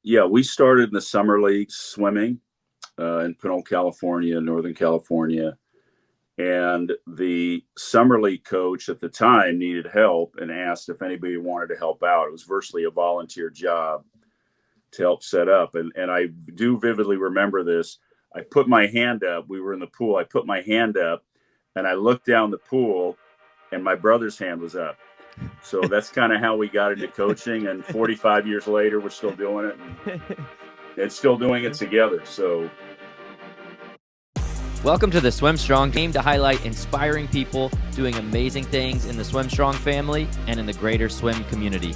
Yeah, we started in the summer league swimming in Pinole, California, Northern California. And the summer league coach at the time needed help and asked if anybody wanted to help out. It was virtually a volunteer job to help set up. And I do vividly remember this. I put my hand up. We were in the pool. I put my hand up and I looked down the pool and my brother's hand was up. So that's kind of how we got into coaching. And 45 years later, we're still doing it and still doing it together. So. Welcome to the Swim Strong, aim to highlight inspiring people doing amazing things in the Swim Strong family and in the greater swim community.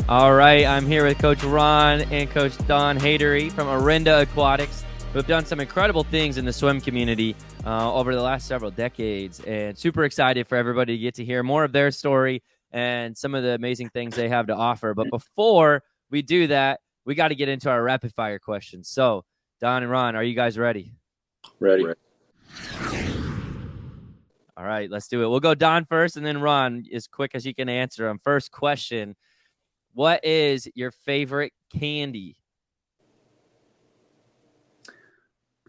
All right, I'm here with Coach Ron and Coach Don Heidary from Orinda Aquatics, who have done some incredible things in the swim community over the last several decades, and super excited for everybody to get to hear more of their story and some of the amazing things they have to offer. But before we do that, we got to get into our rapid fire questions. So, Don and Ron, are you guys ready? Ready. All right, let's do it. We'll go Don first and then Ron as quick as you can answer them. First question, what is your favorite candy?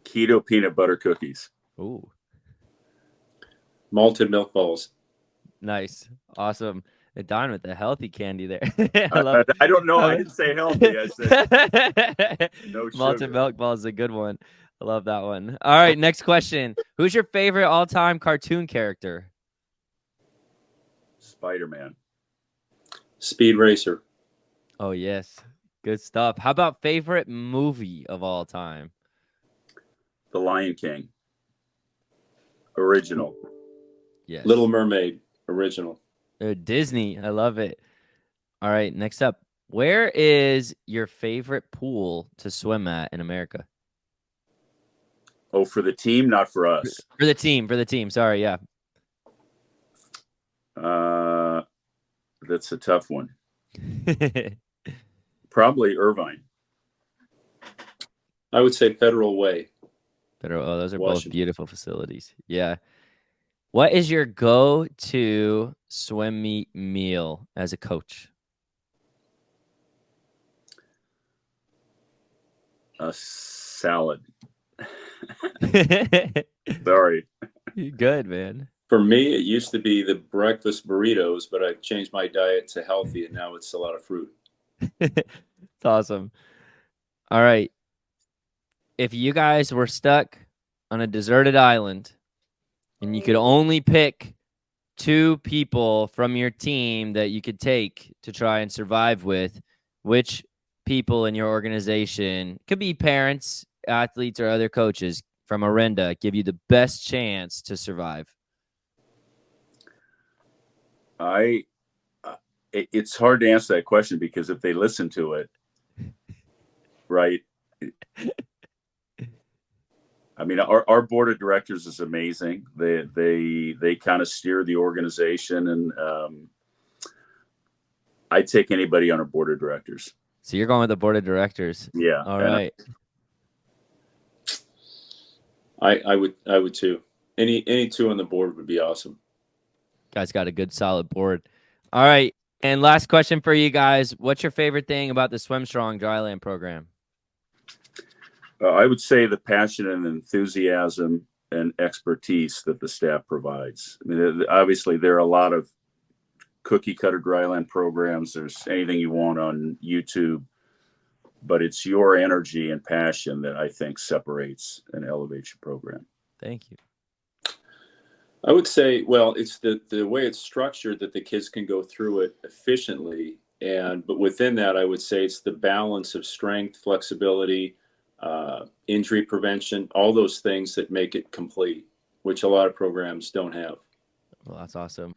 Keto peanut butter cookies. Ooh. Malted milk balls. Nice. Awesome. Don with the healthy candy there. I don't know. I didn't say healthy. I said no sugar. Malted milk ball is a good one. I love that one. All right, next question. Who's your favorite all-time cartoon character? Spider-Man. Speed Racer. Oh, yes. Good stuff. How about favorite movie of all time? The Lion King. Original. Yes. Little Mermaid. Original. Disney. I love it. All right, next up. Where is your favorite pool to swim at in America? Oh, for the team, not for us. For the team. Sorry, yeah. That's a tough one. Probably Irvine. I would say Federal Way. Those are Washington. both beautiful facilities. Yeah. What is your go-to swim meet meal as a coach? A salad. Sorry. Good, man. For me, it used to be the breakfast burritos, but I changed my diet to healthy, and now it's a lot of fruit. It's awesome. All right. If you guys were stuck on a deserted island and you could only pick 2 people from your team that you could take to try and survive with, which people in your organization, could be parents, athletes, or other coaches from Orinda, give you the best chance to survive? It's hard to answer that question because if they listen to it, right? I mean, our board of directors is amazing. They kind of steer the organization, and I take anybody on our board of directors. So you're going with the board of directors. Yeah. All right. I would too. Any 2 on the board would be awesome. Guys got a good solid board. All right. And last question for you guys. What's your favorite thing about the Swim Strong Dryland program? I would say the passion and enthusiasm and expertise that the staff provides. I mean, obviously, there are a lot of cookie-cutter dryland programs. There's anything you want on YouTube, but it's your energy and passion that I think separates and elevates your program. Thank you. I would say, well, it's the way it's structured that the kids can go through it efficiently. But within that, I would say it's the balance of strength, flexibility, injury prevention, all those things that make it complete, which a lot of programs don't have. Well, that's awesome.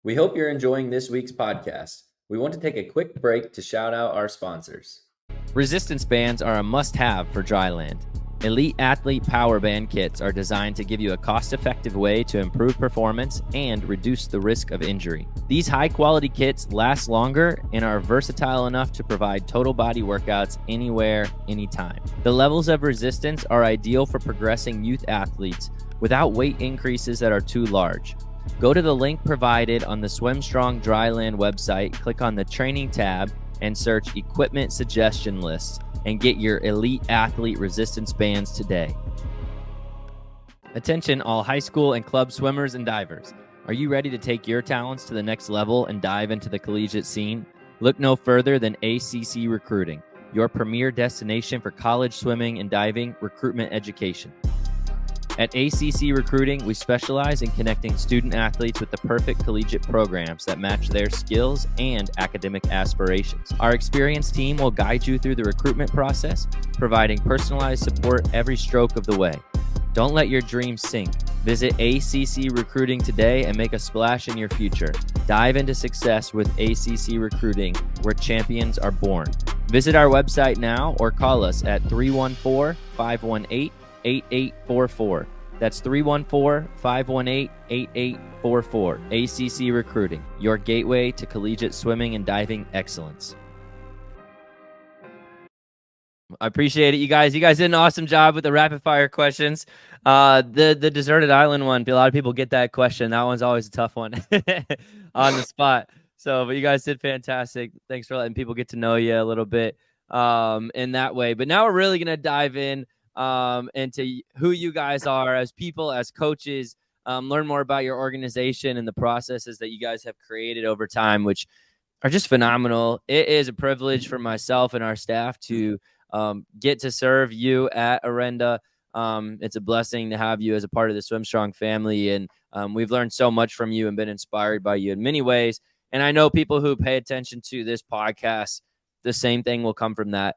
We hope you're enjoying this week's podcast. We want to take a quick break to shout out our sponsors. Resistance bands are a must-have for dryland. Elite Athlete Power Band kits are designed to give you a cost-effective way to improve performance and reduce the risk of injury. These high-quality kits last longer and are versatile enough to provide total body workouts anywhere, anytime. The levels of resistance are ideal for progressing youth athletes without weight increases that are too large. Go to the link provided on the Swim Strong Dryland website, click on the training tab, and search equipment suggestion lists and get your elite athlete resistance bands today. Attention all high school and club swimmers and divers. Are you ready to take your talents to the next level and dive into the collegiate scene? Look no further than ACC Recruiting, your premier destination for college swimming and diving recruitment education. At ACC Recruiting, we specialize in connecting student athletes with the perfect collegiate programs that match their skills and academic aspirations. Our experienced team will guide you through the recruitment process, providing personalized support every stroke of the way. Don't let your dreams sink. Visit ACC Recruiting today and make a splash in your future. Dive into success with ACC Recruiting, where champions are born. Visit our website now or call us at 314-518-8844. That's 314-518-8844. ACC Recruiting, your gateway to collegiate swimming and diving excellence. I appreciate it, you guys. You guys did an awesome job with the rapid fire questions. The deserted island one, a lot of people get that question. That one's always a tough one on the spot. So, but you guys did fantastic. Thanks for letting people get to know you a little bit in that way. But now we're really going to dive in into who you guys are as people, as coaches, learn more about your organization and the processes that you guys have created over time, which are just phenomenal. It is a privilege for myself and our staff to get to serve you at Orinda. It's a blessing to have you as a part of the Swim Strong family. And we've learned so much from you and been inspired by you in many ways. And I know people who pay attention to this podcast, the same thing will come from that.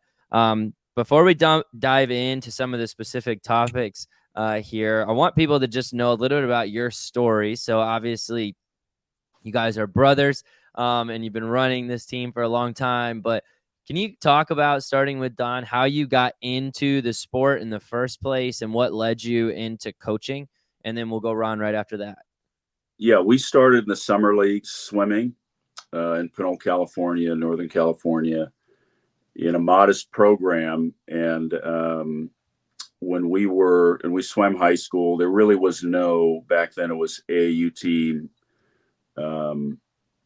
Before we dive into some of the specific topics here, I want people to just know a little bit about your story. So obviously you guys are brothers and you've been running this team for a long time, but can you talk about, starting with Don, how you got into the sport in the first place and what led you into coaching? And then we'll go Ron right after that. Yeah, we started in the summer league swimming in Pinole, California, Northern California, in a modest program. And when we swam high school, there really was back then it was AAU team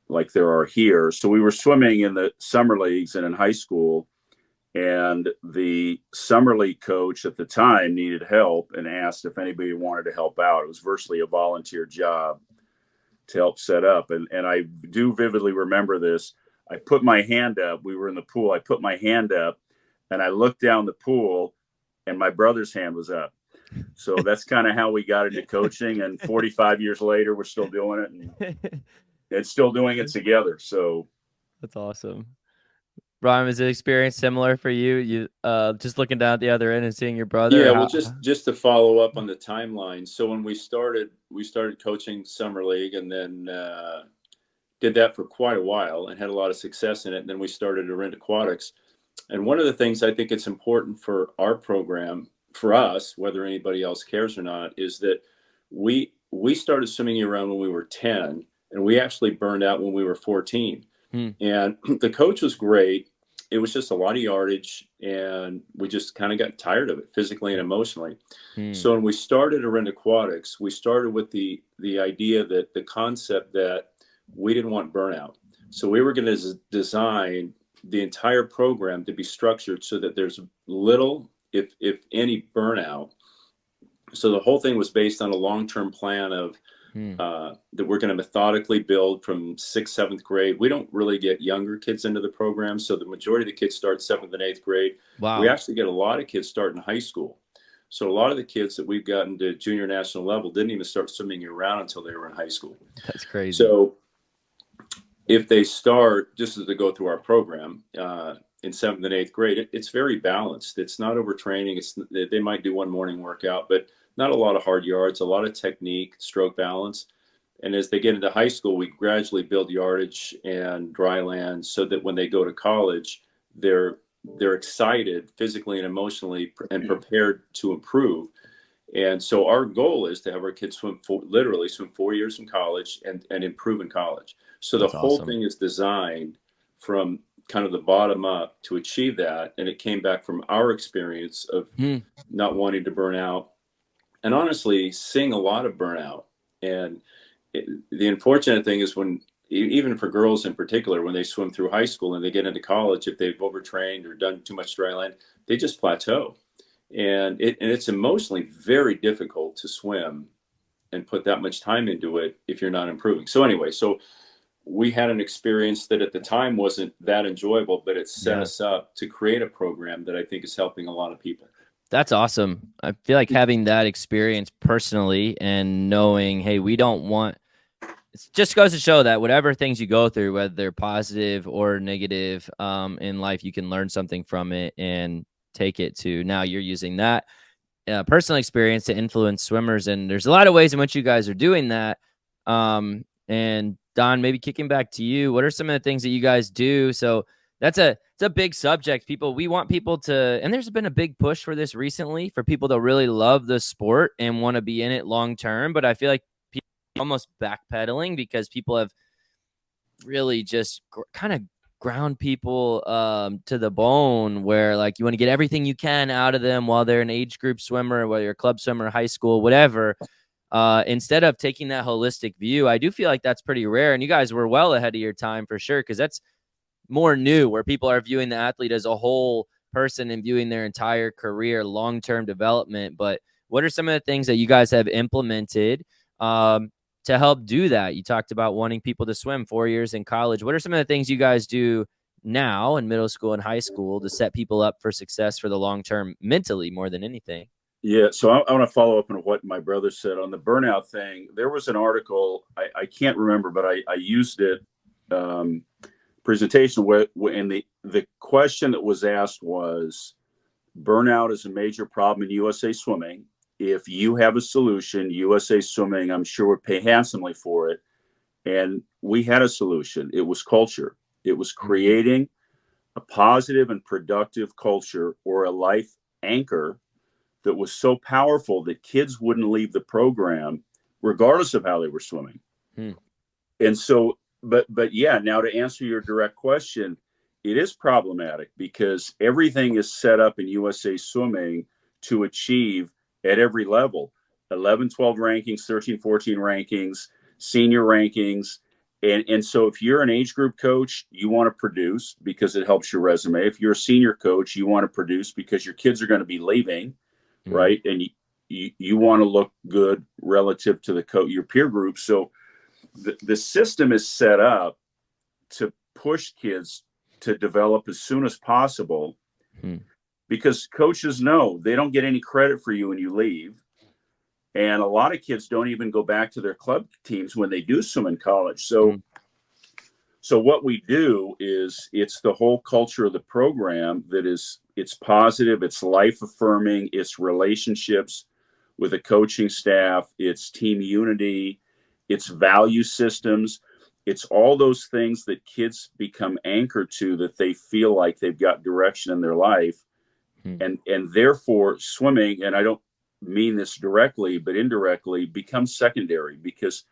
like there are here. So we were swimming in the summer leagues and in high school, and the summer league coach at the time needed help and asked if anybody wanted to help out. It was virtually a volunteer job to help set up. And I do vividly remember this. I put my hand up. We were in the pool. I put my hand up and I looked down the pool and my brother's hand was up. So that's kind of how we got into coaching. And 45 years later, we're still doing it. And still doing it together. So that's awesome. Brian, was the experience similar for you? You just looking down at the other end and seeing your brother? Yeah, well, just to follow up on the timeline. So when we started coaching summer league, and then did that for quite a while and had a lot of success in it. And then we started Orinda Aquatics. And one of the things I think it's important for our program, for us, whether anybody else cares or not, is that we started swimming year round when we were 10. And we actually burned out when we were 14. And the coach was great. It was just a lot of yardage, and we just kind of got tired of it physically and emotionally. So when we started Orinda Aquatics, we started with the idea that the concept that we didn't want burnout. So we were going to design the entire program to be structured so that there's little, if any, burnout. So the whole thing was based on a long-term plan of that we're going to methodically build from 6th, 7th grade. We don't really get younger kids into the program. So the majority of the kids start 7th and 8th grade. Wow. We actually get a lot of kids start in high school. So a lot of the kids that we've gotten to junior national level didn't even start swimming year round until they were in high school. That's crazy. So if they start, just as they go through our program in 7th and 8th grade, it's very balanced. It's not overtraining. They might do one morning workout, but not a lot of hard yards, a lot of technique, stroke balance. And as they get into high school, we gradually build yardage and dry land so that when they go to college, they're excited physically and emotionally and prepared to improve. And so our goal is to have our kids literally swim 4 years in college and improve in college. So the whole thing is designed from kind of the bottom up to achieve that. And it came back from our experience of not wanting to burn out, and honestly seeing a lot of burnout. And the unfortunate thing is when, even for girls in particular, when they swim through high school and they get into college, if they've overtrained or done too much dry land, they just plateau. And it's emotionally very difficult to swim and put that much time into it if you're not improving. So anyway, so we had an experience that at the time wasn't that enjoyable, but it set us up to create a program that I think is helping a lot of people. That's awesome. I feel like having that experience personally and knowing, hey, we don't want, it just goes to show that whatever things you go through, whether they're positive or negative in life, you can learn something from it and take it to now you're using that personal experience to influence swimmers. And there's a lot of ways in which you guys are doing that. And Don, maybe kicking back to you, what are some of the things that you guys do? So it's a big subject. We want people to, and there's been a big push for this recently for people to really love the sport and want to be in it long term. But I feel like people are almost backpedaling because people have really just kind of ground people to the bone, where like you want to get everything you can out of them while they're an age group swimmer, whether you're a club swimmer, high school, whatever. Instead of taking that holistic view, I do feel like that's pretty rare. And you guys were well ahead of your time for sure, because that's more new, where people are viewing the athlete as a whole person and viewing their entire career, long-term development. But what are some of the things that you guys have implemented to help do that? You talked about wanting people to swim 4 years in college. What are some of the things you guys do now in middle school and high school to set people up for success for the long term, mentally more than anything? Yeah, so I want to follow up on what my brother said on the burnout thing. There was an article, I can't remember, but I used it presentation where, and the question that was asked was, burnout is a major problem in USA Swimming. If you have a solution, USA Swimming, I'm sure, would pay handsomely for it. And we had a solution. It was culture. It was creating a positive and productive culture, or a life anchor that was so powerful that kids wouldn't leave the program regardless of how they were swimming. And so, but yeah, now to answer your direct question, it is problematic because everything is set up in USA Swimming to achieve at every level, 11, 12 rankings, 13, 14 rankings, senior rankings. And so if you're an age group coach, you want to produce because it helps your resume. If you're a senior coach, you want to produce because your kids are going to be leaving, right? And you want to look good relative to your peer group. So the system is set up to push kids to develop as soon as possible, because coaches know they don't get any credit for you when you leave. And a lot of kids don't even go back to their club teams when they do swim in college. So what we do is, it's the whole culture of the program that is, it's positive, it's life affirming, it's relationships with the coaching staff, it's team unity, it's value systems. It's all those things that kids become anchored to, that they feel like they've got direction in their life. And therefore swimming, and I don't mean this directly, but indirectly, becomes secondary, because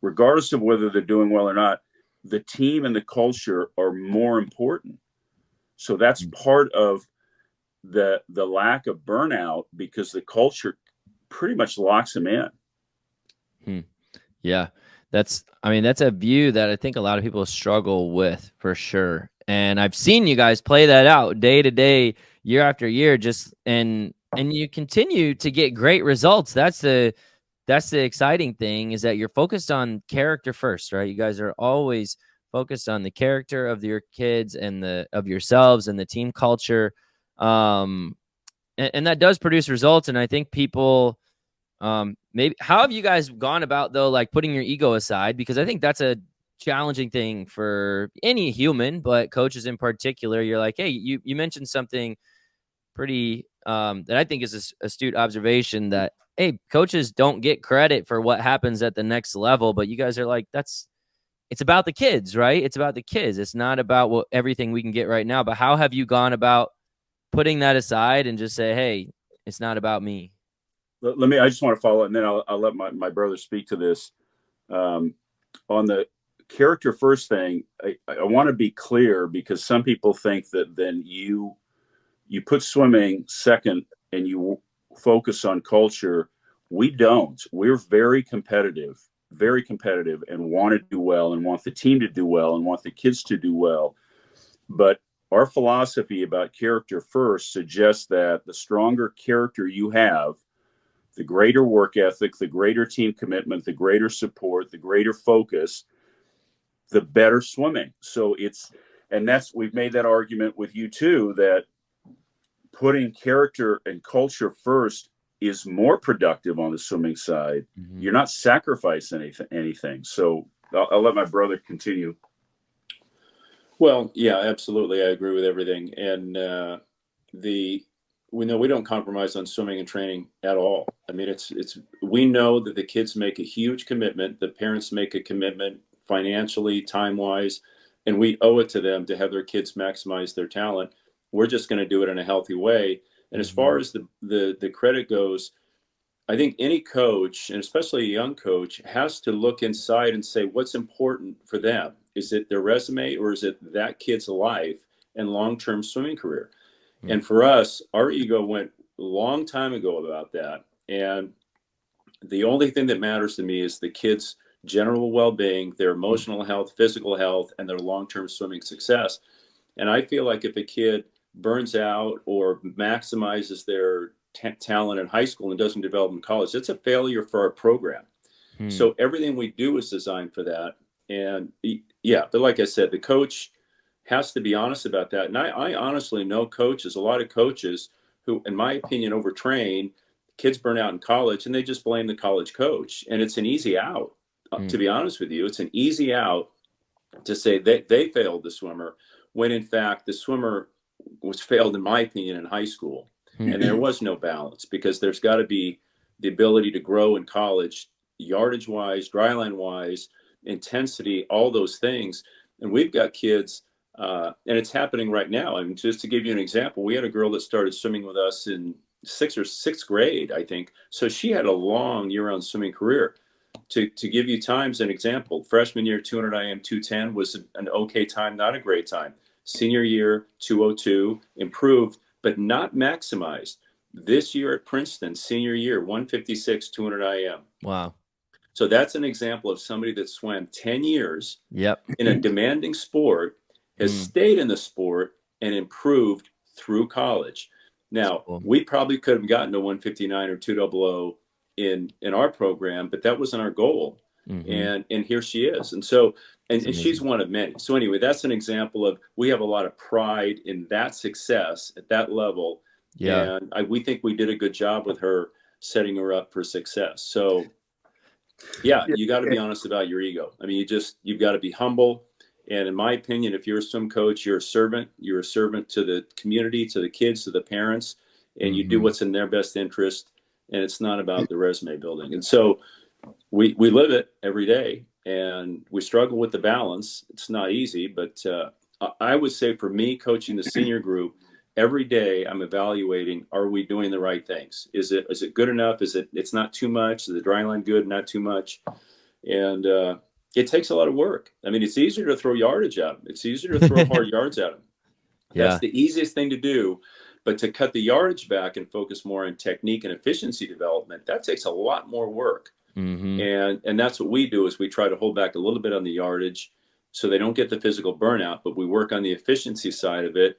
regardless of whether they're doing well or not, the team and the culture are more important. So that's part of the lack of burnout, because the culture pretty much locks them in. Yeah, that's a view that I think a lot of people struggle with, for sure. And I've seen you guys play that out day to day, year after year, and you continue to get great results. That's the exciting thing, is that you're focused on character first, right? You guys are always focused on the character of your kids and of yourselves and the team culture. And that does produce results. And I think people, maybe, how have you guys gone about, though, like putting your ego aside? Because I think that's a challenging thing for any human, but coaches in particular. You're like, hey, you mentioned something pretty that I think is an astute observation, that hey, coaches don't get credit for what happens at the next level, but you guys are like, it's about the kids, right? It's about the kids. It's not about everything we can get right now. But how have you gone about putting that aside and just say, hey, it's not about me? I just want to follow, and then I'll let my brother speak to this. On the character first thing, I want to be clear, because some people think that then you put swimming second and you focus on culture. We don't. We're very competitive, very competitive and want to do well and want the team to do well and want the kids to do well. But our philosophy about character first suggests that the stronger character you have, the greater work ethic, the greater team commitment, the greater support, the greater focus, the better swimming. So we've made that argument with you too, that putting character and culture first is more productive on the swimming side. Mm-hmm. You're not sacrificing anything. So I'll let my brother continue. Well, yeah, absolutely. I agree with everything. And we know we don't compromise on swimming and training at all. I mean, we know that the kids make a huge commitment. The parents make a commitment financially, time-wise, and we owe it to them to have their kids maximize their talent. We're just going to do it in a healthy way. And as far as the credit goes, I think any coach, and especially a young coach, has to look inside and say, what's important for them? Is it their resume, or is it that kid's life and long-term swimming career? Mm-hmm. And for us, our ego went a long time ago about that. And the only thing that matters to me is the kid's general well-being, their emotional health, physical health, and their long-term swimming success. And I feel like if a kid burns out or maximizes their talent in high school and doesn't develop in college, it's a failure for our program. So everything we do is designed for that. And yeah, but like I said, the coach has to be honest about that. And I honestly know coaches, a lot of coaches who, in my opinion, overtrain. Kids burn out in college and they just blame the college coach. And it's an easy out, to be honest with you. It's an easy out to say that they failed the swimmer, when in fact the swimmer was failed, in my opinion, in high school. And there was no balance, because there's got to be the ability to grow in college, yardage wise, dryland wise, intensity, all those things. And we've got kids, and it's happening right now. I mean, just to give you an example, we had a girl that started swimming with us in sixth grade, I think. So she had a long year-round swimming career. To give you times, an example, freshman year, 200 IM 210 was an okay time, not a great time. Senior year, 202, improved, but not maximized. This year at Princeton, senior year, 156, 200 IM. Wow. So that's an example of somebody that swam 10 years in a demanding sport, has stayed in the sport, and improved through college. Now, we probably could have gotten to 159 or 200 in our program, but that wasn't our goal. And here she is. And so, and she's one of many. So anyway, that's an example of, we have a lot of pride in that success at that level. Yeah. And we think we did a good job with her, setting her up for success. So yeah, you got to be honest about your ego. I mean, you've got to be humble. And in my opinion, if you're a swim coach, you're a servant to the community, to the kids, to the parents, and you do what's in their best interest. And it's not about the resume building. And so we live it every day, and we struggle with the balance. It's not easy, but I would say for me, coaching the senior group, every day I'm evaluating, are we doing the right things? Is it good enough? It's not too much? Is the dry line good, not too much? And it takes a lot of work. I mean, it's easier to throw yardage at them. It's easier to throw hard yards at them. That's the easiest thing to do. But to cut the yardage back and focus more on technique and efficiency development, that takes a lot more work. And that's what we do, is we try to hold back a little bit on the yardage so they don't get the physical burnout, but we work on the efficiency side of it.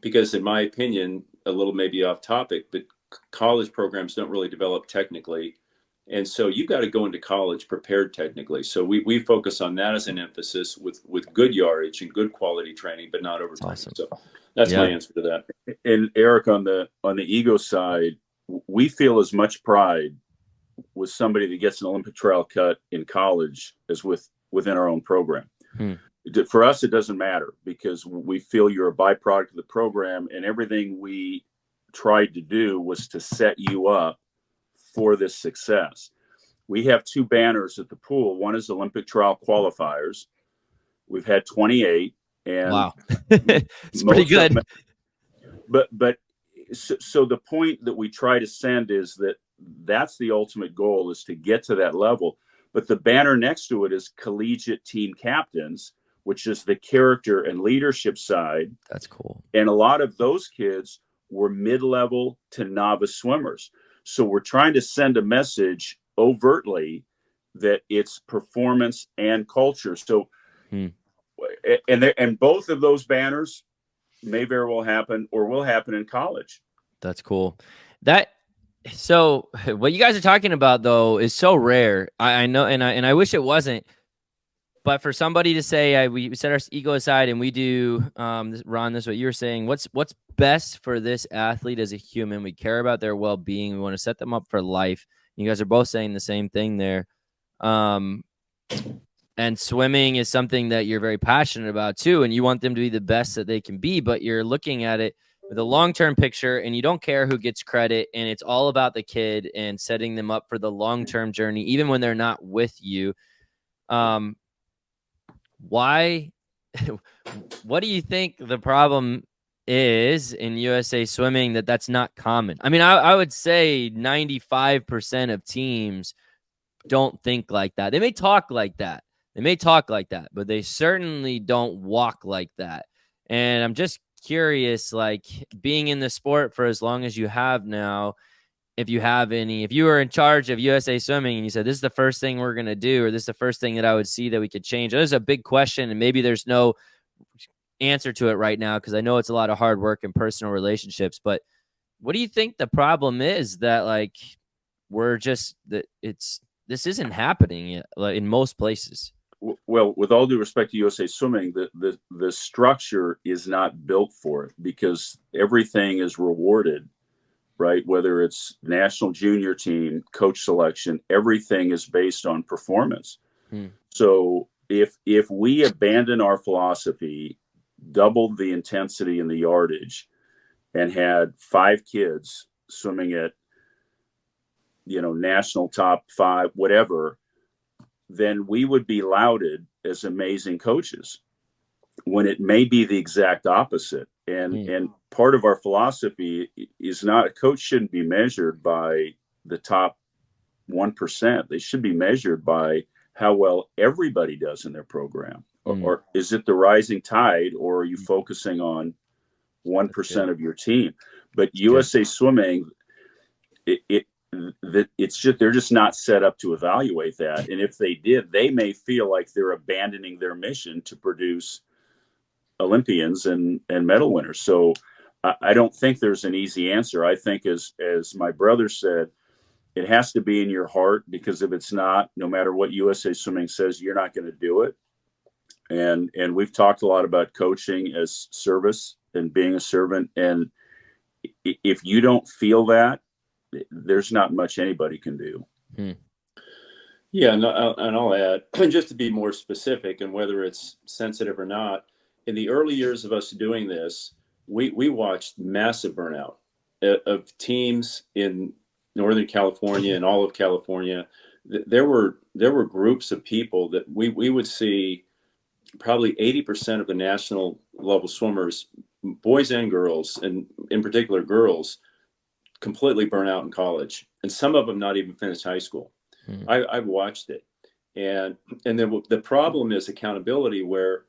Because in my opinion, a little maybe off topic, but college programs don't really develop technically. And so you've got to go into college prepared technically. So we focus on that as an emphasis with good yardage and good quality training, but not overtraining. Awesome. So that's my answer to that. And Eric, on the ego side, we feel as much pride with somebody that gets an Olympic trial cut in college as within our own program. For us, it doesn't matter, because we feel you're a byproduct of the program, and everything we tried to do was to set you up for this success. We have 2 banners at the pool. One is Olympic trial qualifiers. We've had 28, and wow, it's pretty good. But so the point that we try to send is that that's the ultimate goal, is to get to that level. But the banner next to it is collegiate team captains, which is the character and leadership side. That's cool. And a lot of those kids were mid-level to novice swimmers. So we're trying to send a message overtly that it's performance and culture. So, Hmm. and both of those banners may very well happen or will happen in college. That's cool. So what you guys are talking about though is so rare. I know, and I wish it wasn't. But for somebody to say, we set our ego aside and we do, Ron, this is what you were saying. What's best for this athlete as a human? We care about their well-being. We want to set them up for life. You guys are both saying the same thing there. And swimming is something that you're very passionate about too, and you want them to be the best that they can be. But you're looking at it with a long-term picture, and you don't care who gets credit, and it's all about the kid and setting them up for the long-term journey, even when they're not with you. Why? What do you think the problem is in USA swimming that's not common? I mean, I would say 95% of teams don't think like that. They may talk like that. But they certainly don't walk like that. And I'm just curious, like being in the sport for as long as you have now, if you were in charge of USA Swimming and you said, this is the first thing we're going to do, or this is the first thing that I would see that we could change. There's a big question, and maybe there's no answer to it right now, because I know it's a lot of hard work and personal relationships. But what do you think the problem is that like this isn't happening yet, like, in most places? Well, with all due respect to USA Swimming, the structure is not built for it, because everything is rewarded. Right? Whether it's national junior team, coach selection, everything is based on performance. So if we abandon our philosophy, doubled the intensity and the yardage, and had 5 kids swimming at, national top 5, whatever, then we would be lauded as amazing coaches, when it may be the exact opposite. And part of our philosophy is not, a coach shouldn't be measured by the top 1%. They should be measured by how well everybody does in their program. Or is it the rising tide, or are you focusing on 1% of your team? But USA Swimming, it's just, they're just not set up to evaluate that. And if they did, they may feel like they're abandoning their mission to produce Olympians and medal winners. So I don't think there's an easy answer. I think, as my brother said, it has to be in your heart, because if it's not, no matter what USA Swimming says, you're not going to do it. And we've talked a lot about coaching as service and being a servant. And if you don't feel that, there's not much anybody can do. Yeah, and I'll add, just to be more specific, and whether it's sensitive or not, in the early years of us doing this, we watched massive burnout of teams in Northern California and all of California. There were groups of people that we would see, probably 80% of the national level swimmers, boys and girls, and in particular girls, completely burn out in college, and some of them not even finished high school. I've watched it, and then the problem is accountability, where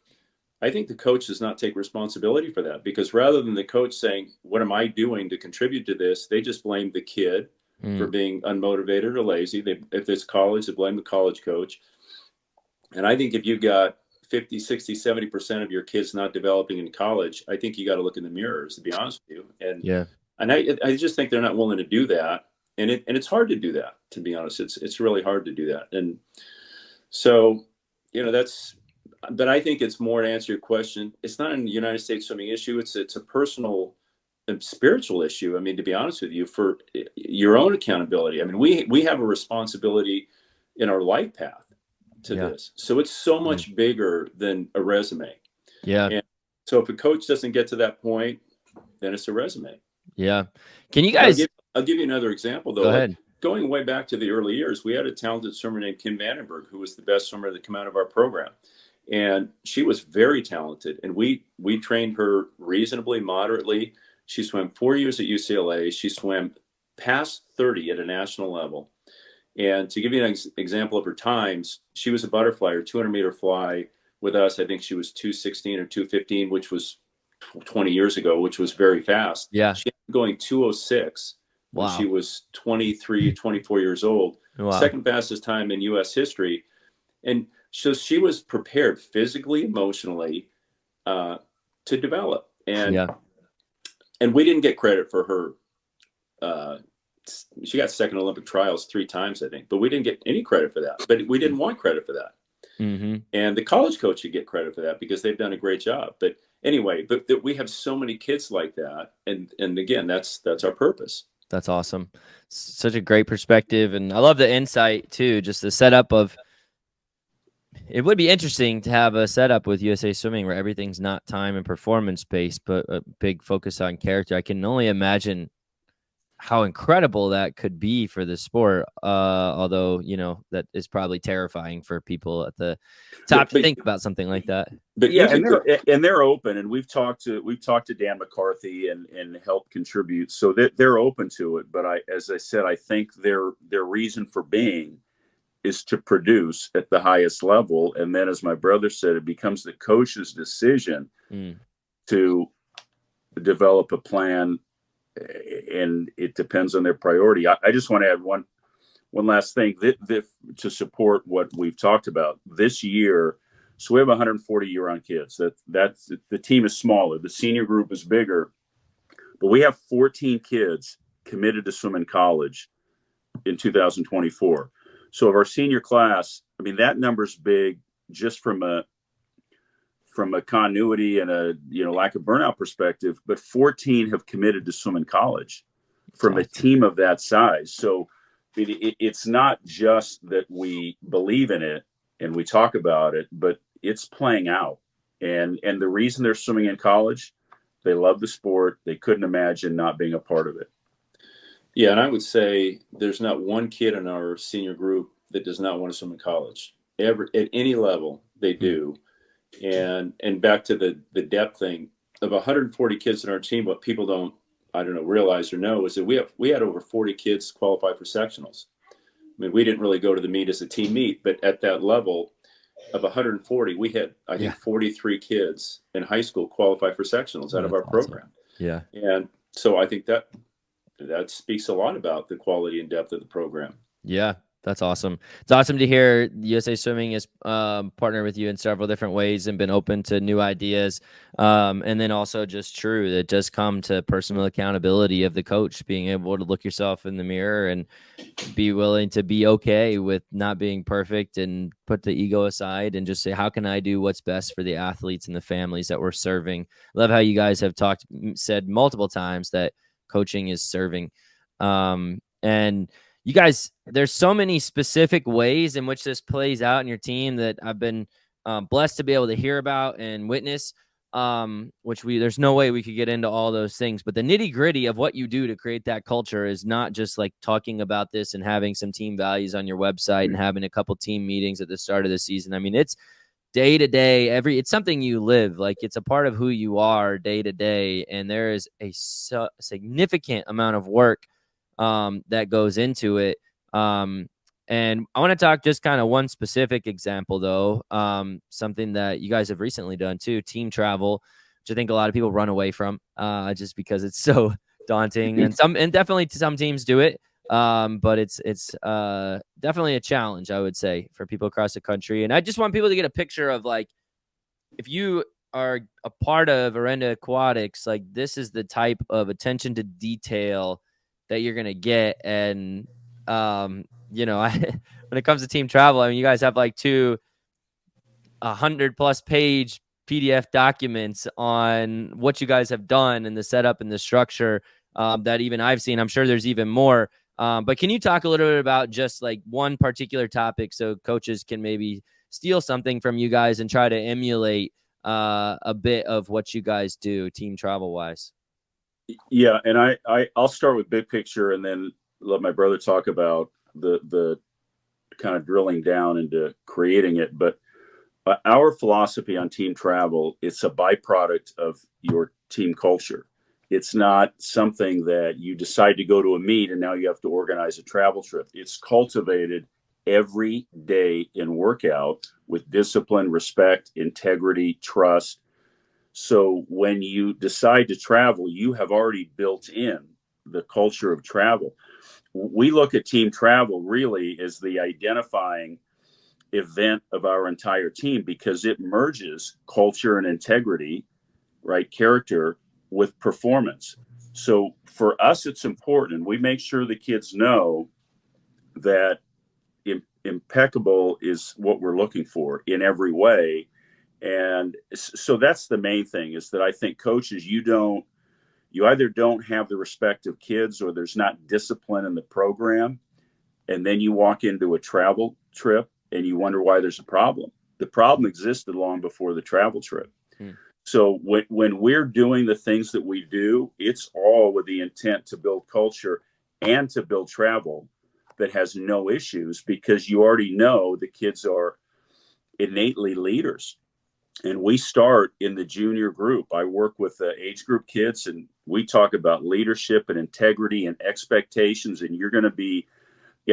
I think the coach does not take responsibility for that, because rather than the coach saying, what am I doing to contribute to this, they just blame the kid for being unmotivated or lazy. If it's college, they blame the college coach. And I think if you've got 50, 60, 70% of your kids not developing in college, I think you got to look in the mirrors, to be honest with you. And I just think they're not willing to do that. And it's hard to do that, to be honest. It's really hard to do that. And so, but I think it's more, to answer your question, it's not a United States swimming issue. It's a personal and spiritual issue. I mean, to be honest with you, for your own accountability. I mean, we have a responsibility in our life path to this. So it's so much bigger than a resume. And so if a coach doesn't get to that point, then it's a resume. Can you guys? I'll give you another example, though. Go ahead. Going way back to the early years, we had a talented swimmer named Kim Vandenberg, who was the best swimmer that came out of our program. And she was very talented. And we trained her reasonably, moderately. She swam 4 years at UCLA. She swam past 30 at a national level. And to give you an example of her times, she was a butterfly, or 200-meter fly with us. I think she was 2:16 or 2:15, which was 20 years ago, which was very fast. Yeah. She ended up going 2:06 when Wow. she was 23, 24 years old. Wow. Second fastest time in U.S. history. And so she was prepared physically, emotionally, to develop. And we didn't get credit for her. She got second Olympic trials 3 times, I think, but we didn't get any credit for that. But we didn't want credit for that. Mm-hmm. And the college coach should get credit for that because they've done a great job. But anyway, we have so many kids like that. And again, that's our purpose. That's awesome. Such a great perspective. And I love the insight too, just the setup of, it would be interesting to have a setup with USA Swimming where everything's not time and performance based, but a big focus on character. I can only imagine how incredible that could be for the sport. Although, you know, that is probably terrifying for people at the top to think about something like that. But yeah, and they're open, and we've talked to Dan McCarthy and helped contribute, so they're open to it. But as I said, I think their reason for being is to produce at the highest level, and then, as my brother said, it becomes the coach's decision to develop a plan, and it depends on their priority. I just want to add one last thing to support what we've talked about this year. So we have 140 year-round kids. That's the team is smaller. The senior group is bigger, but we have 14 kids committed to swim in college in 2024. So of our senior class, I mean, that number's big just from a continuity and a lack of burnout perspective. But 14 have committed to swim in college from a team of that size. So it's not just that we believe in it and we talk about it, but it's playing out. And the reason they're swimming in college, they love the sport. They couldn't imagine not being a part of it. Yeah, and I would say there's not one kid in our senior group that does not want to swim in college. At any level, they do. And back to the depth thing, of 140 kids in our team, what people don't, realize or know is that we had over 40 kids qualify for sectionals. I mean, we didn't really go to the meet as a team meet, but at that level of 140, we had, I think, 43 kids in high school qualify for sectionals out of our program. Yeah. And so I think that speaks a lot about the quality and depth of the program. Yeah, that's awesome. It's awesome to hear USA Swimming has partnered with you in several different ways and been open to new ideas. And then also just true that it does come to personal accountability of the coach, being able to look yourself in the mirror and be willing to be okay with not being perfect and put the ego aside and just say, how can I do what's best for the athletes and the families that we're serving? Love how you guys have said multiple times that coaching is serving. And you guys, there's so many specific ways in which this plays out in your team that I've been blessed to be able to hear about and witness, there's no way we could get into all those things. But the nitty gritty of what you do to create that culture is not just like talking about this and having some team values on your website and having a couple team meetings at the start of the season. I mean, it's day to day, it's something you live, like it's a part of who you are day to day. And there is a significant amount of work that goes into it. And I want to talk just kind of one specific example, though, something that you guys have recently done too, team travel, which I think a lot of people run away from just because it's so daunting. And definitely some teams do it, but it's definitely a challenge, I would say, for people across the country. And I just want people to get a picture of, like, if you are a part of Orinda Aquatics, like, this is the type of attention to detail that you're going to get. And, when it comes to team travel, I mean, you guys have like 100+ page PDF documents on what you guys have done and the setup and the structure that even I've seen. I'm sure there's even more. But can you talk a little bit about just like one particular topic so coaches can maybe steal something from you guys and try to emulate a bit of what you guys do team travel wise? Yeah, and I'll start with big picture and then let my brother talk about the kind of drilling down into creating it. But our philosophy on team travel, it's a byproduct of your team culture. It's not something that you decide to go to a meet and now you have to organize a travel trip. It's cultivated every day in workout with discipline, respect, integrity, trust. So when you decide to travel, you have already built in the culture of travel. We look at team travel really as the identifying event of our entire team, because it merges culture and integrity, right, character with performance. So for us, it's important. We make sure the kids know that impeccable is what we're looking for in every way. And so that's the main thing, is that I think coaches, you either don't have the respect of kids, or there's not discipline in the program. And then you walk into a travel trip and you wonder why there's a problem. The problem existed long before the travel trip. So when we're doing the things that we do, it's all with the intent to build culture and to build travel that has no issues, because you already know the kids are innately leaders. And we start in the junior group. I work with the age group kids, and we talk about leadership and integrity and expectations. And you're going to be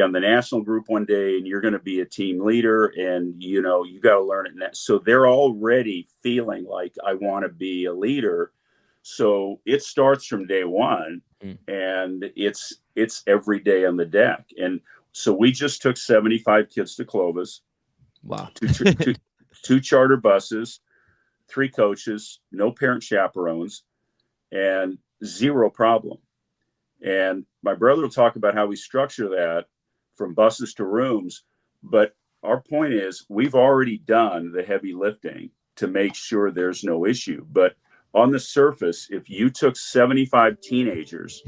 on the national group one day, and you're going to be a team leader, and you got to learn it. So they're already feeling like, I want to be a leader. So it starts from day one, and it's every day on the deck. And so we just took 75 kids to Clovis. Wow. Two charter buses, 3 coaches, no parent chaperones, and 0 problem. And my brother will talk about how we structure that from buses to rooms. But our point is, we've already done the heavy lifting to make sure there's no issue. But on the surface, if you took 75 teenagers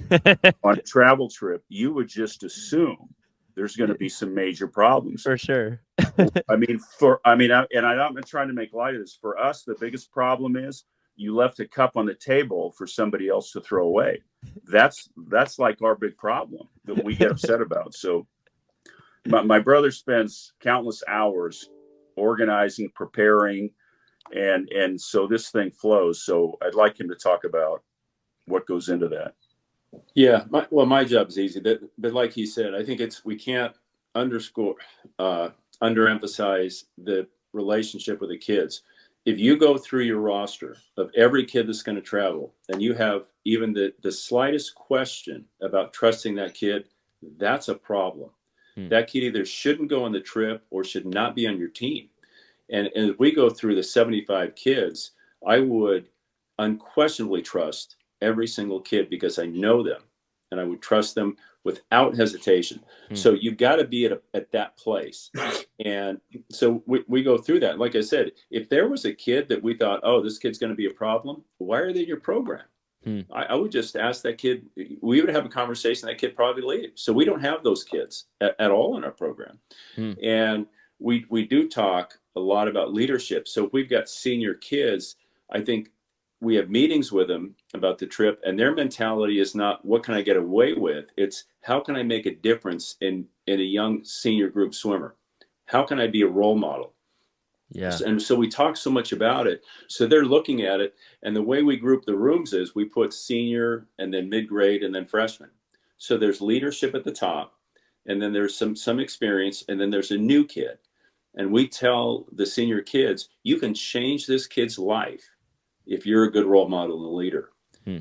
on a travel trip, you would just assume there's going to be some major problems. For sure. I'm not trying to make light of this. For us, the biggest problem is you left a cup on the table for somebody else to throw away. That's like our big problem that we get upset about. So my brother spends countless hours organizing, preparing, and so this thing flows. So I'd like him to talk about what goes into that. Yeah, my job is easy, but like he said, I think we can't underemphasize the relationship with the kids. If you go through your roster of every kid that's going to travel, and you have even the slightest question about trusting that kid, that's a problem. That kid either shouldn't go on the trip or should not be on your team. And as we go through the 75 kids, I would unquestionably trust every single kid, because I know them, and I would trust them without hesitation. So you've got to be at that place. And so we go through that. Like I said, if there was a kid that we thought, oh, this kid's going to be a problem, why are they in your program? I would just ask that kid. We would have a conversation. That kid probably leave. So we don't have those kids at all in our program. And we do talk a lot about leadership. So if we've got senior kids, I think we have meetings with them about the trip, and their mentality is not, what can I get away with? It's, how can I make a difference in a young senior group swimmer? How can I be a role model? Yeah. And so we talk so much about it. So they're looking at it. And the way we group the rooms is we put senior, and then mid-grade, and then freshman. So there's leadership at the top, and then there's some experience, and then there's a new kid. And we tell the senior kids, you can change this kid's life if you're a good role model and a leader.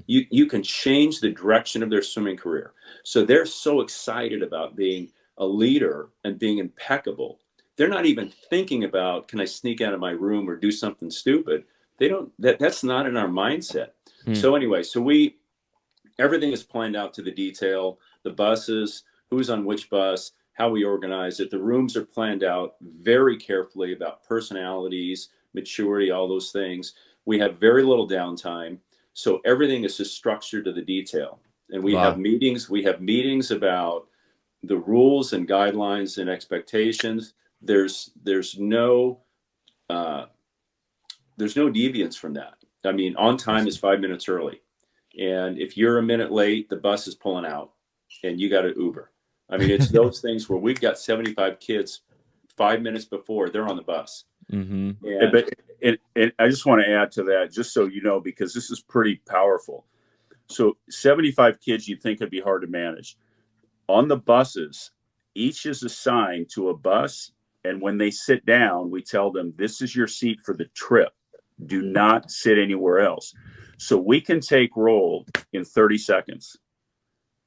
You can change the direction of their swimming career. So they're so excited about being a leader and being impeccable. They're not even thinking about, can I sneak out of my room or do something stupid? They don't, that's not in our mindset. So anyway, everything is planned out to the detail. The buses, who's on which bus, how we organize it. The rooms are planned out very carefully about personalities, maturity, all those things. We have very little downtime. So everything is just structured to the detail. And we have meetings. We have meetings about the rules and guidelines and expectations. There's no deviance from that. I mean, on time is 5 minutes early. And if you're a minute late, the bus is pulling out and you got to Uber. I mean, it's those things where we've got 75 kids 5 minutes before they're on the bus. And I just want to add to that, just so you know, because this is pretty powerful. So 75 kids you'd think would be hard to manage. On the buses, each is assigned to a bus. And when they sit down, we tell them, this is your seat for the trip. Do not sit anywhere else. So we can take roll in 30 seconds.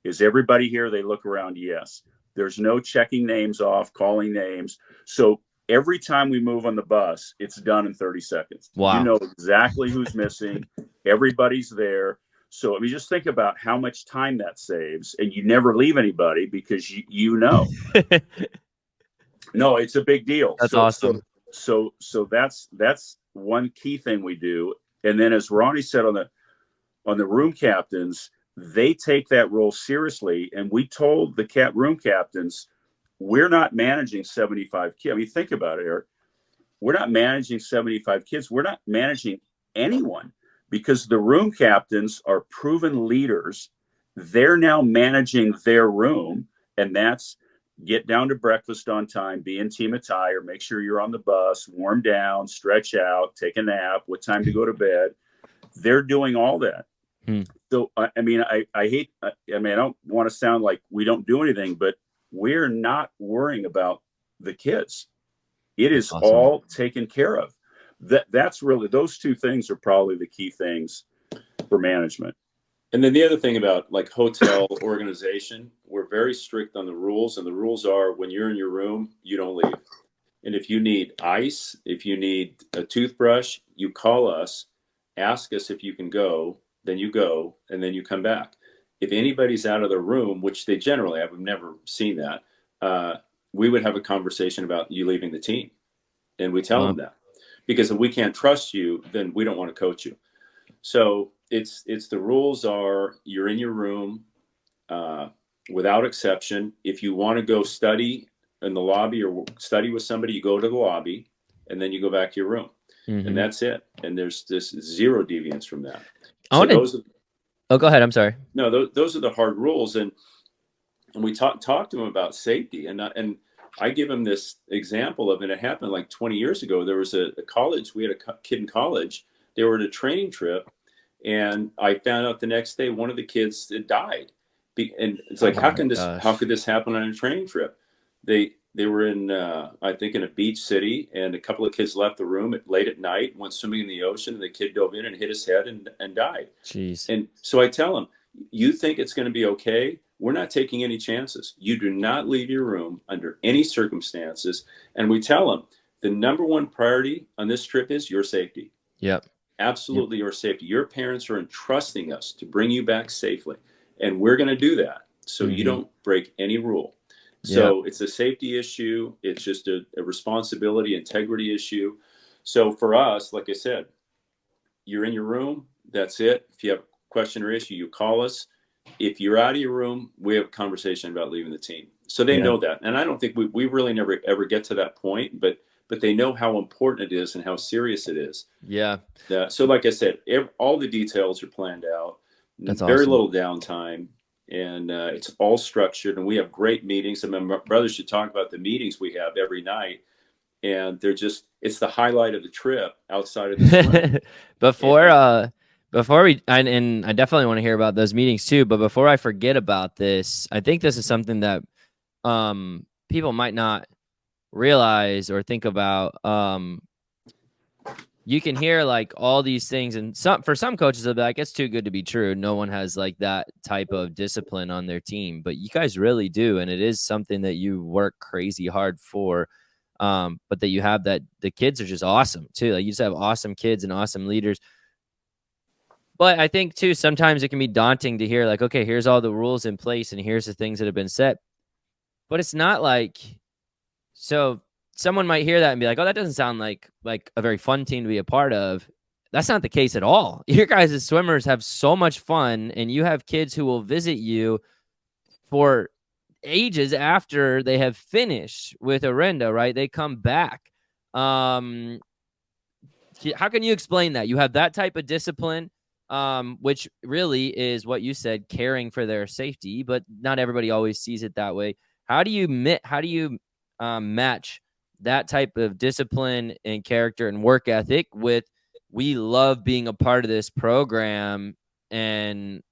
Is everybody here? They look around. Yes. There's no checking names off, calling names. So every time we move on the bus, it's done in 30 seconds. Wow. You know exactly who's missing. Everybody's there. So I mean, just think about how much time that saves, and you never leave anybody because you know. No, it's a big deal. That's awesome. So that's one key thing we do. And then, as Ronnie said, on the room captains, they take that role seriously. And we told the room captains, we're not managing 75 kids. I mean, think about it, Eric. We're not managing 75 kids. We're not managing anyone, because the room captains are proven leaders. They're now managing their room, and that's get down to breakfast on time, be in team attire, make sure you're on the bus, warm down, stretch out, take a nap, what time to go to bed. They're doing all that. So, I mean, I don't want to sound like we don't do anything, but we're not worrying about the kids. It is awesome. All taken care of. That's really, those two things are probably the key things for management. And then the other thing about like hotel organization, we're very strict on the rules, and the rules are when you're in your room, you don't leave. And if you need ice, if you need a toothbrush, you call us, ask us if you can go, then you go, and then you come back. If anybody's out of the room, which they generally, I've never seen that, we would have a conversation about you leaving the team. And we tell them that, because if we can't trust you, then we don't want to coach you. So it's the rules are you're in your room without exception. If you want to go study in the lobby or study with somebody, you go to the lobby and then you go back to your room. And that's it. And there's this zero deviance from that. So go ahead. I'm sorry. No, those are the hard rules. And we talk to them about safety. And I give them this example of, and it happened like 20 years ago. There was a college, we had a kid in college. They were at a training trip, and I found out the next day one of the kids had died. And it's like, how could this happen on a training trip? They were in, I think, in a beach city, and a couple of kids left the room late at night, went swimming in the ocean, and the kid dove in and hit his head and died. Jeez. And so I tell them, you think it's going to be okay? We're not taking any chances. You do not leave your room under any circumstances. And we tell them the number one priority on this trip is your safety. Yep. Absolutely, your safety. Your parents are entrusting us to bring you back safely, and we're going to do that so you don't break any rule. So it's a safety issue. It's just a responsibility, integrity issue. So for us, like I said, you're in your room. That's it. If you have a question or issue, you call us. If you're out of your room, we have a conversation about leaving the team. So they know that. And I don't think we really never ever get to that point, but they know how important it is and how serious it is. Yeah. So like I said, all the details are planned out. That's very awesome. little downtime. And it's all structured, and we have great meetings. I mean, my brothers should talk about the meetings we have every night, and it's the highlight of the trip outside of the swim. Before we, and I definitely want to hear about those meetings too, but before I forget about this, I think this is something that people might not realize or think about. You can hear like all these things, and for some coaches they'll be like, it's too good to be true. No one has like that type of discipline on their team, but you guys really do. And it is something that you work crazy hard for. But that you have that the kids are just awesome too. Like you just have awesome kids and awesome leaders. But I think too, sometimes it can be daunting to hear like, okay, here's all the rules in place and here's the things that have been set. But it's not like, so someone might hear that and be like, oh, that doesn't sound like a very fun team to be a part of. That's not the case at all. Your guys as swimmers have so much fun, and you have kids who will visit you for ages after they have finished with Orinda, right? They come back. How can you explain that? You have that type of discipline, which really is what you said, caring for their safety, but not everybody always sees it that way. How do you match that type of discipline and character and work ethic with we love being a part of this program and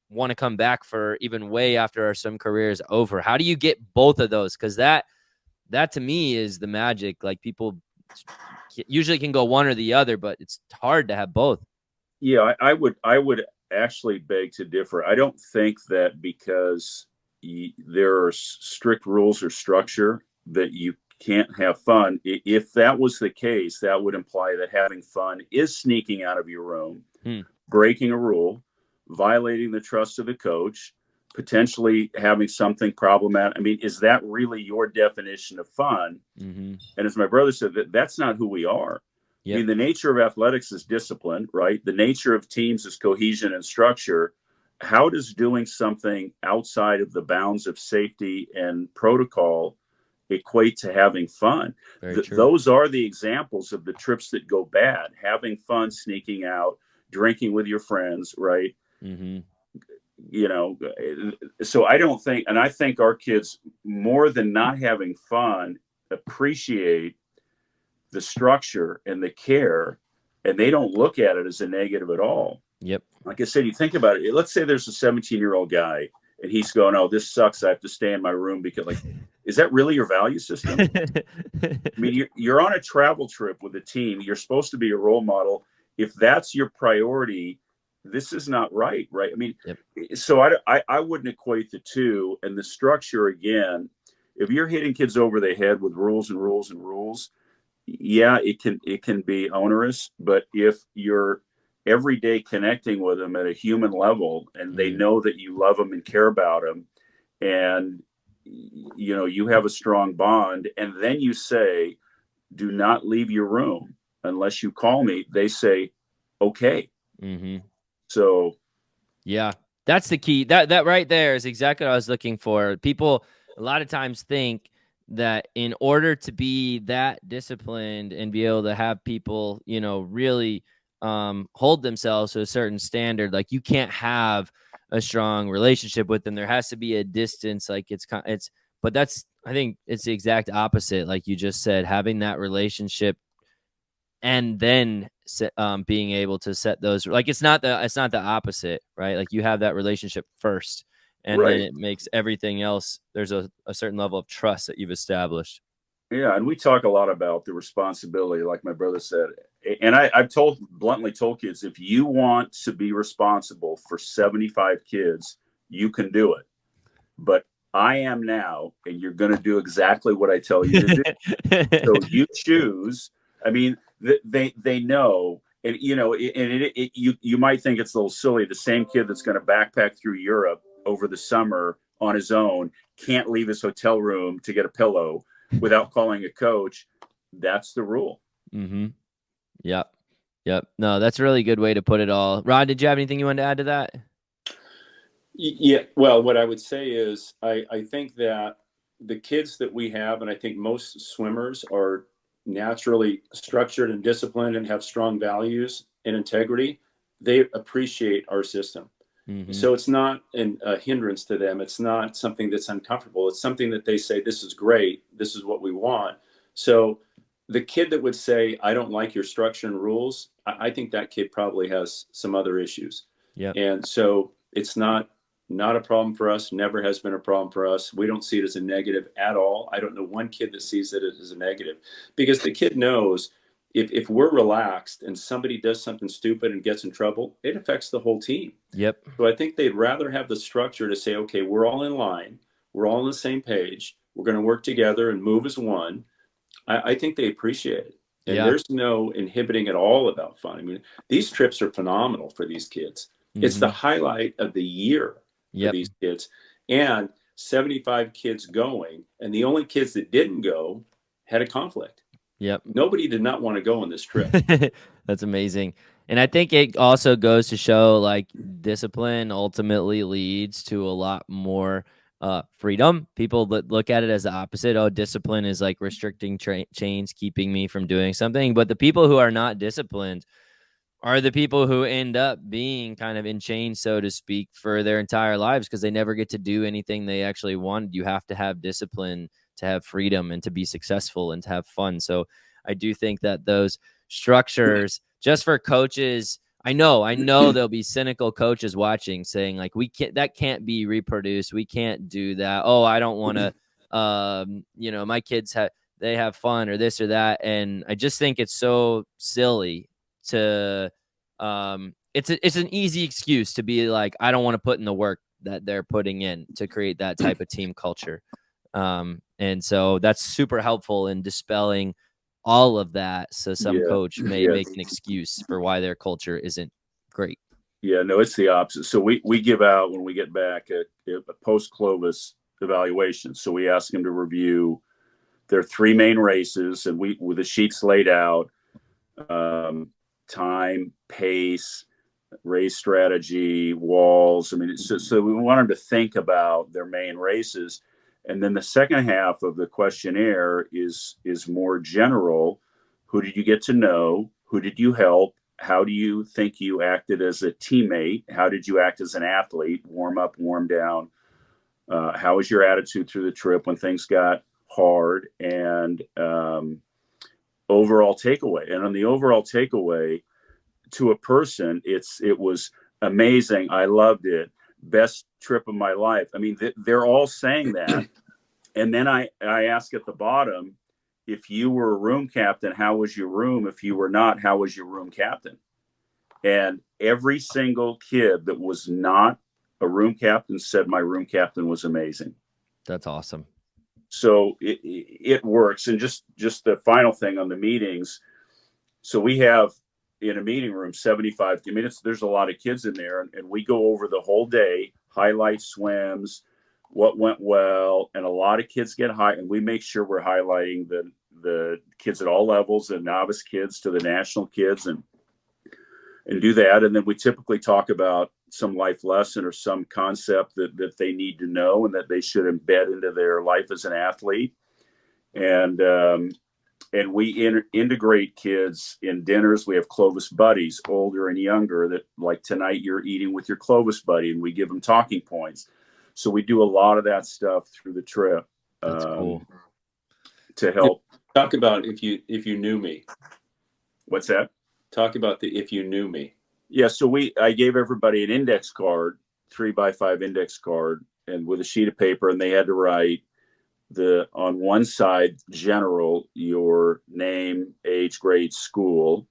want to come back for even way after our swim career is over? How do you get both of those? Because that to me is the magic. Like people usually can go one or the other, but it's hard to have both. Yeah, I would actually beg to differ. I don't think that because there are strict rules or structure that you can't have fun. If that was the case, that would imply that having fun is sneaking out of your room, breaking a rule, violating the trust of the coach, potentially having something problematic. I mean, is that really your definition of fun? Mm-hmm. And as my brother said, that's not who we are. Yep. I mean, the nature of athletics is discipline, right? The nature of teams is cohesion and structure. How does doing something outside of the bounds of safety and protocol equate to having fun? Those are the examples of the trips that go bad. Having fun, sneaking out, drinking with your friends, right? Mm-hmm. You know, so I don't think, and I think our kids, more than not having fun, appreciate the structure and the care, and they don't look at it as a negative at all. Yep. Like I said, you think about it. Let's say there's a 17-year-old guy and he's going, "Oh, this sucks. I have to stay in my room because," like, is that really your value system? I mean, you're on a travel trip with a team. You're supposed to be a role model. If that's your priority, this is not right, right? I mean, Yep. So I wouldn't equate the two. And the structure, again, if you're hitting kids over the head with rules and rules and rules, yeah, it can be onerous. But if you're every day connecting with them at a human level, and they know that you love them and care about them, and you know you have a strong bond, and then you say, "Do not leave your room unless you call me," they say, "Okay." Mm-hmm. So yeah, that's the key. That right there is exactly what I was looking for. People a lot of times think that in order to be that disciplined and be able to have people, you know, really hold themselves to a certain standard, like you can't have a strong relationship with them. There has to be a distance. Like but that's, I think it's the exact opposite. Like you just said, having that relationship and then being able to set those, like it's not the opposite, right? Like you have that relationship first, and then it makes everything else. There's a certain level of trust that you've established. Yeah, and we talk a lot about the responsibility, like my brother said. And I've bluntly told kids, if you want to be responsible for 75 kids, you can do it. But I am now, and you're going to do exactly what I tell you to do. So you choose. I mean, they know, and you know, you might think it's a little silly. The same kid that's going to backpack through Europe over the summer on his own can't leave his hotel room to get a pillow without calling a coach. That's the rule. Mm-hmm. Yep. No, that's a really good way to put it all. Rod, did you have anything you wanted to add to that? Yeah. Well, what I would say is I think that the kids that we have, and I think most swimmers are naturally structured and disciplined and have strong values and integrity. They appreciate our system. Mm-hmm. So it's not a hindrance to them. It's not something that's uncomfortable. It's something that they say, this is great. This is what we want. So the kid that would say, I don't like your structure and rules, I think that kid probably has some other issues. Yeah. And so it's not a problem for us, never has been a problem for us. We don't see it as a negative at all. I don't know one kid that sees it as a negative, because the kid knows if we're relaxed and somebody does something stupid and gets in trouble, it affects the whole team. Yep. So I think they'd rather have the structure to say, okay, we're all in line. We're all on the same page. We're going to work together and move as one. I think they appreciate it. And there's no inhibiting at all about fun. I mean, these trips are phenomenal for these kids. Mm-hmm. It's the highlight of the year for these kids. And 75 kids going, and the only kids that didn't go had a conflict. Yep. Nobody did not want to go on this trip. That's amazing. And I think it also goes to show like discipline ultimately leads to a lot more freedom. People look at it as the opposite. Oh, discipline is like restricting chains, keeping me from doing something. But the people who are not disciplined are the people who end up being kind of in chains, so to speak, for their entire lives, because they never get to do anything they actually want. You have to have discipline to have freedom and to be successful and to have fun. So I do think that those structures, just for coaches, I know there'll be cynical coaches watching saying like, that can't be reproduced. We can't do that. Oh, I don't want to, my kids they have fun or this or that. And I just think it's so silly to it's an easy excuse to be like, I don't want to put in the work that they're putting in to create that type of team culture. And so that's super helpful in dispelling all of that. So some Yeah. coach may Yeah. make an excuse for why their culture isn't great. Yeah, no, it's the opposite. So we give out, when we get back, a post-Clovis evaluation. So we ask them to review their 3 main races, and we, with the sheets laid out, time, pace, race strategy, walls. I mean, so we want them to think about their main races. And then the second half of the questionnaire is more general. Who did you get to know? Who did you help? How do you think you acted as a teammate? How did you act as an athlete? Warm up, warm down. How was your attitude through the trip when things got hard? And overall takeaway. And on the overall takeaway, to a person, it was amazing. I loved it. Best trip of my life. I mean, they're all saying that. And then I ask at the bottom, if you were a room captain, how was your room? If you were not, how was your room captain? And every single kid that was not a room captain said my room captain was amazing. That's awesome. So it works. And just the final thing on the meetings. So we have, in a meeting room, 75 minutes. There's a lot of kids in there, and we go over the whole day, highlight swims, what went well, and a lot of kids get high, and we make sure we're highlighting the kids at all levels, the novice kids to the national kids, and do that. And then we typically talk about some life lesson or some concept that they need to know and that they should embed into their life as an athlete. And we integrate kids in dinners. We have Clovis buddies, older and younger, that, like, tonight you're eating with your Clovis buddy, and we give them talking points. So we do a lot of that stuff through the trip. That's cool. To help. Talk about if you knew me. What's that? Talk about the if you knew me. Yeah, so I gave everybody an index card, 3x5 index card, and with a sheet of paper, and they had to write on one side, general, your name, age, grade, school,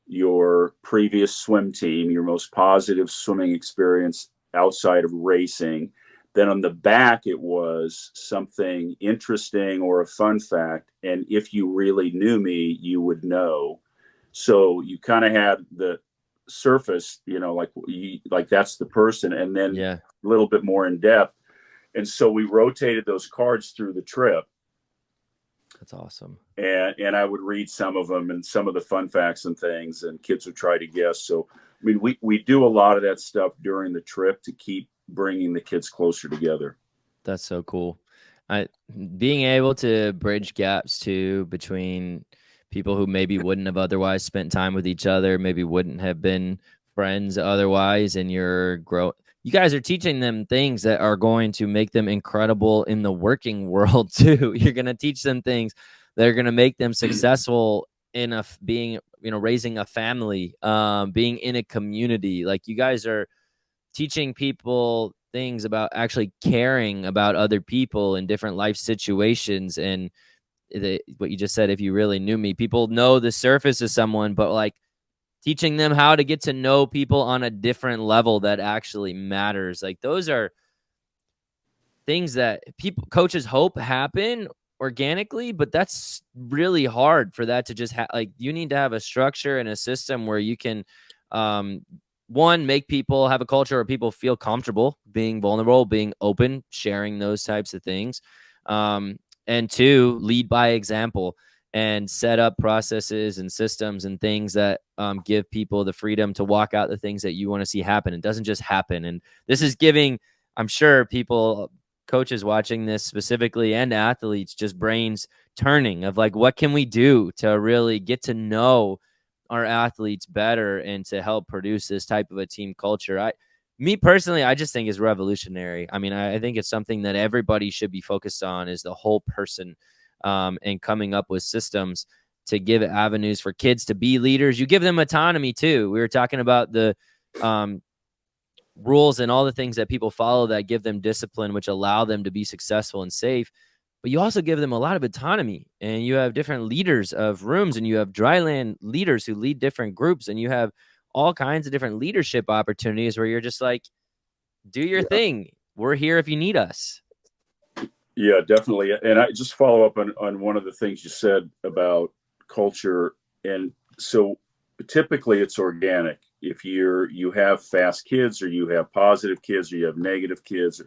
your previous swim team, your most positive swimming experience outside of racing. Then on the back, it was something interesting or a fun fact. And if you really knew me, you would know. So you kind of had the surface, like that's the person, and then a little bit more in depth. And so we rotated those cards through the trip. That's awesome. And I would read some of them and some of the fun facts and things, and kids would try to guess. So, I mean, we do a lot of that stuff during the trip to keep bringing the kids closer together. That's so cool. Being able to bridge gaps too between people who maybe wouldn't have otherwise spent time with each other, maybe wouldn't have been friends otherwise, and you guys are teaching them things that are going to make them incredible in the working world too. You're going to teach them things that are going to make them successful in being, raising a family, being in a community. Like, you guys are teaching people things about actually caring about other people in different life situations. And what you just said, if you really knew me, people know the surface of someone, but like teaching them how to get to know people on a different level that actually matters. Like, those are things that coaches hope happen organically, but that's really hard for that to just like, you need to have a structure and a system where you can, one, make people have a culture where people feel comfortable being vulnerable, being open, sharing those types of things. And two, lead by example and set up processes and systems and things that give people the freedom to walk out the things that you want to see happen. It doesn't just happen. And this is giving, I'm sure, people, coaches watching this specifically, and athletes, just brains turning of like, what can we do to really get to know our athletes better and to help produce this type of a team culture? Me personally, I just think is revolutionary. I mean, I think it's something that everybody should be focused on, is the whole person, and coming up with systems to give avenues for kids to be leaders. You give them autonomy too. We were talking about the rules and all the things that people follow that give them discipline, which allow them to be successful and safe. But you also give them a lot of autonomy, and you have different leaders of rooms, and you have dryland leaders who lead different groups, and you have all kinds of different leadership opportunities where you're just like, do your thing. We're here if you need us. Yeah, definitely. And I just follow up on one of the things you said about culture. And so typically it's organic. If you have fast kids, or you have positive kids, or you have negative kids,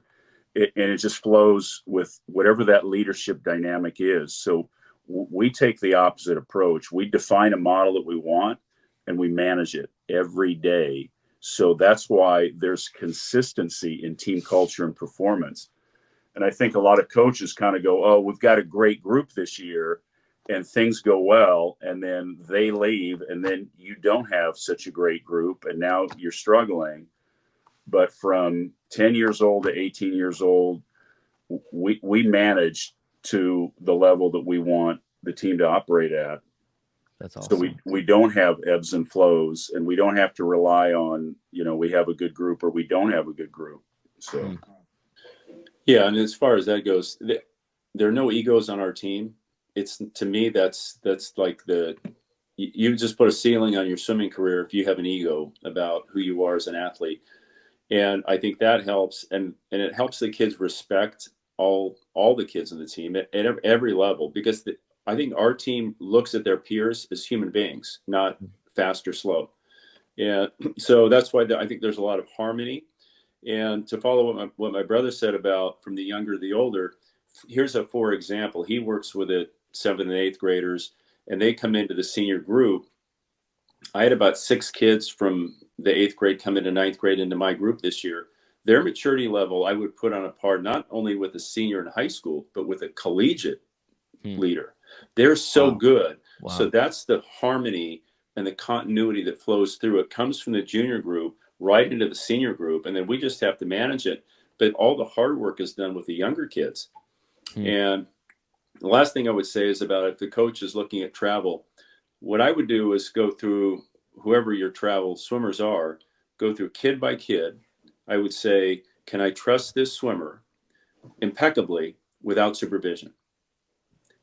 and it just flows with whatever that leadership dynamic is. So we take the opposite approach. We define a model that we want, and we manage it every day. So that's why there's consistency in team culture and performance. And I think a lot of coaches kind of go, oh, we've got a great group this year, and things go well, and then they leave, and then you don't have such a great group, and now you're struggling. But from 10 years old to 18 years old, we manage to the level that we want the team to operate at. That's awesome. So we don't have ebbs and flows, and we don't have to rely on, we have a good group or we don't have a good group. So. Yeah. And as far as that goes, there are no egos on our team. It's, to me, that's like you just put a ceiling on your swimming career if you have an ego about who you are as an athlete. And I think that helps. And it helps the kids respect all the kids on the team at every level, because I think our team looks at their peers as human beings, not fast or slow. And so that's why I think there's a lot of harmony. And to follow what my brother said about from the younger to the older, here's for example, he works with the 7th and 8th graders, and they come into the senior group. I had about 6 kids from the 8th grade come into 9th grade into my group this year. Their maturity level I would put on a par not only with a senior in high school, but with a collegiate leader. They're so good. Wow. So that's the harmony and the continuity that flows through. It comes from the junior group right into the senior group, and then we just have to manage it. But all the hard work is done with the younger kids. And the last thing I would say is about if the coach is looking at travel, what I would do is go through whoever your travel swimmers are, go through kid by kid. I would say, can I trust this swimmer impeccably without supervision?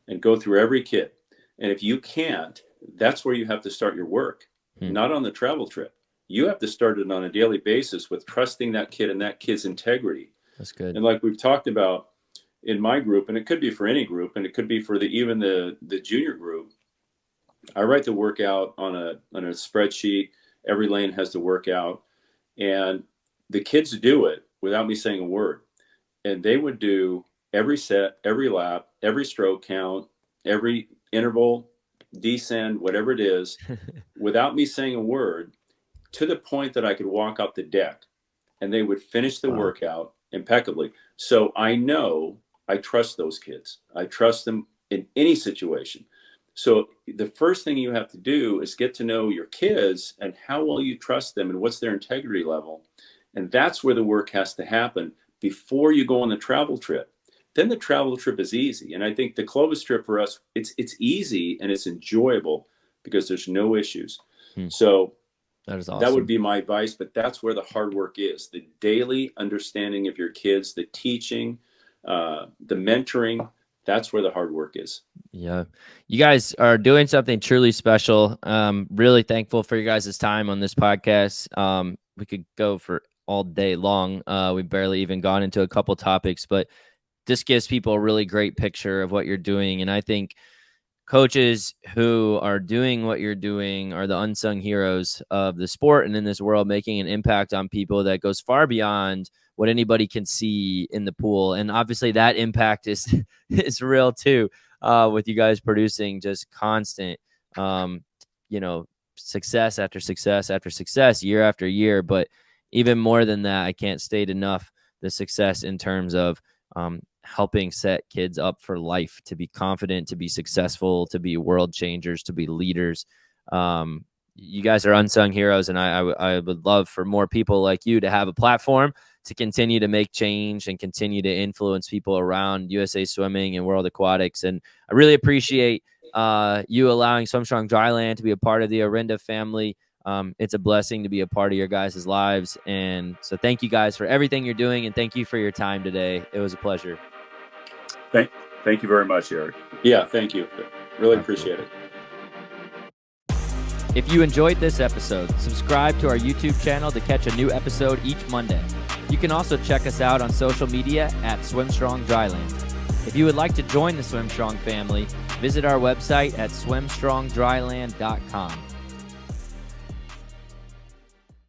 And go through every kid. And if you can't, that's where you have to start your work, not on the travel trip. You have to start it on a daily basis with trusting that kid and that kid's integrity. That's good. And like we've talked about in my group, and it could be for any group, and it could be for even the junior group, I write the workout on a spreadsheet. Every lane has the workout, and the kids do it without me saying a word. And they would do every set, every lap, every stroke count, every interval, descend, whatever it is, without me saying a word, to the point that I could walk up the deck, and they would finish the workout impeccably. So I know I trust those kids. I trust them in any situation. So the first thing you have to do is get to know your kids and how well you trust them and what's their integrity level. And that's where the work has to happen before you go on the travel trip. Then the travel trip is easy. And I think the Clovis trip for us, it's easy and it's enjoyable because there's no issues. So that is awesome. That would be my advice, but that's where the hard work is. The daily understanding of your kids, the teaching, the mentoring, that's where the hard work is. Yeah. You guys are doing something truly special. Really thankful for you guys' time on this podcast. We could go for all day long. We barely even gone into a couple topics, but this gives people a really great picture of what you're doing. And I think coaches who are doing what you're doing are the unsung heroes of the sport and in this world, making an impact on people that goes far beyond what anybody can see in the pool. And obviously that impact is real too, with you guys producing just constant, success after success after success, year after year. But even more than that, I can't state enough the success in terms of helping set kids up for life, to be confident, to be successful, to be world changers, to be leaders. You guys are unsung heroes, and I would love for more people like you to have a platform to continue to make change and continue to influence people around USA Swimming and World Aquatics. And I really appreciate you allowing Swimstrong Dryland to be a part of the Orinda family. It's a blessing to be a part of your guys' lives. And so thank you guys for everything you're doing, and thank you for your time today. It was a pleasure. Thank you very much, Eric. Yeah, thank you. Really appreciate it. If you enjoyed this episode, subscribe to our YouTube channel to catch a new episode each Monday. You can also check us out on social media at SwimStrong Dryland. If you would like to join the SwimStrong family, visit our website at swimstrongdryland.com.